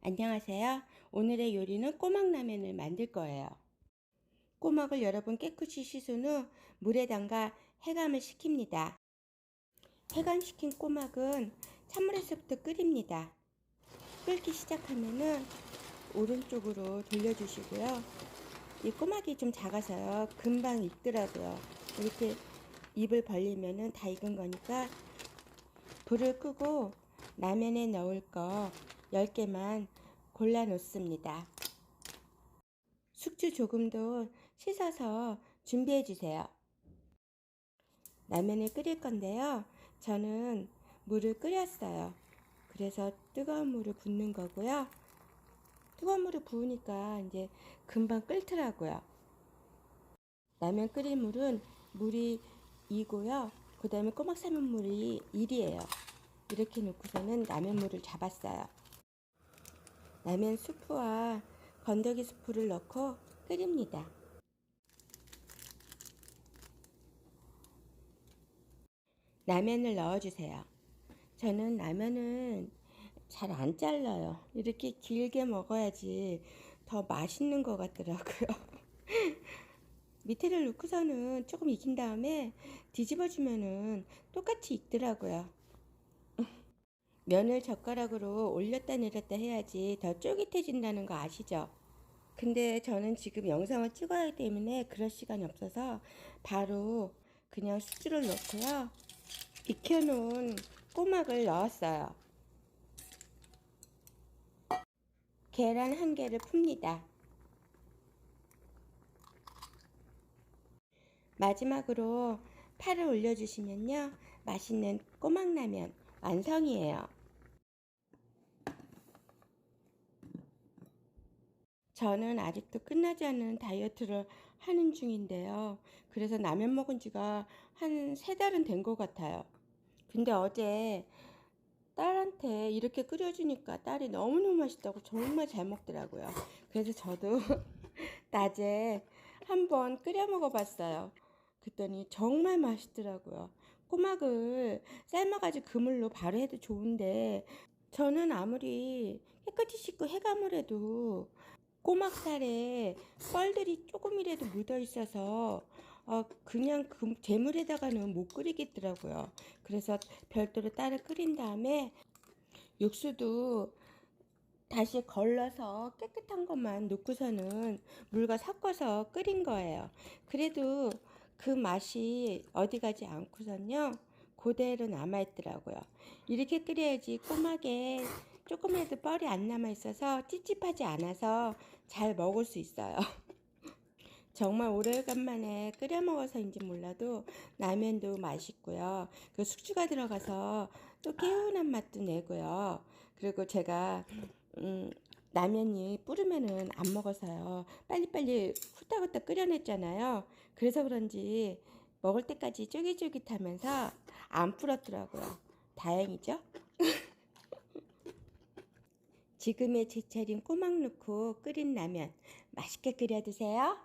안녕하세요. 오늘의 요리는 꼬막라면을 만들 거예요. 꼬막을 여러 번 깨끗이 씻은 후 물에 담가 해감을 시킵니다. 해감시킨 꼬막은 찬물에서부터 끓입니다. 끓기 시작하면은 오른쪽으로 돌려주시고요. 이 꼬막이 좀 작아서요. 금방 익더라고요. 이렇게 입을 벌리면은 다 익은 거니까 불을 끄고 라면에 넣을 거 10개만 골라 놓습니다. 숙주 조금 더 씻어서 준비해 주세요. 라면을 끓일 건데요. 저는 물을 끓였어요. 그래서 뜨거운 물을 붓는 거고요. 뜨거운 물을 부으니까 이제 금방 끓더라고요. 라면 끓일 물은 물이 2고요. 그 다음에 꼬막 삶은 물이 1이에요. 이렇게 놓고서는 라면 물을 잡았어요. 라면 수프와 건더기 수프를 넣고 끓입니다. 라면을 넣어주세요. 저는 라면은 잘 안 잘라요. 이렇게 길게 먹어야지 더 맛있는 것 같더라고요. 밑에를 넣고서는 조금 익힌 다음에 뒤집어주면은 똑같이 익더라고요. 면을 젓가락으로 올렸다 내렸다 해야지 더 쫄깃해진다는 거 아시죠? 근데 저는 지금 영상을 찍어야 하기 때문에 그럴 시간이 없어서 바로 그냥 숙주를 넣고요. 익혀놓은 꼬막을 넣었어요. 계란 1개를 풉니다. 마지막으로 파를 올려주시면요. 맛있는 꼬막라면 완성이에요. 저는 아직도 끝나지 않은 다이어트를 하는 중인데요. 그래서 라면 먹은 지가 한 3달은 된 것 같아요. 근데 어제 딸한테 이렇게 끓여주니까 딸이 너무너무 맛있다고 정말 잘 먹더라고요. 그래서 저도 낮에 한번 끓여 먹어봤어요. 그랬더니 정말 맛있더라고요. 꼬막을 삶아가지고 그물로 바로 해도 좋은데 저는 아무리 깨끗이 씻고 해감을 해도 꼬막살에 뻘들이 조금이라도 묻어 있어서 그냥 그 재물에다가는 못 끓이겠더라고요. 그래서 별도로 따로 끓인 다음에 육수도 다시 걸러서 깨끗한 것만 넣고서는 물과 섞어서 끓인 거예요. 그래도 그 맛이 어디 가지 않고선요 그대로 남아있더라고요. 이렇게 끓여야지 꼬막에 조금이라도 뻘이 안 남아 있어서 찝찝하지 않아서 잘 먹을 수 있어요. 정말 오래간만에 끓여 먹어서인지 몰라도 라면도 맛있고요. 그 숙주가 들어가서 또 개운한 맛도 내고요. 그리고 제가 라면이 불으면은 안 먹어서요. 빨리빨리 후딱후딱 끓여냈잖아요. 그래서 그런지 먹을 때까지 쫄깃쫄깃하면서 안 불었더라고요. 다행이죠? 지금의 제철인 꼬막 넣고 끓인 라면 맛있게 끓여 드세요.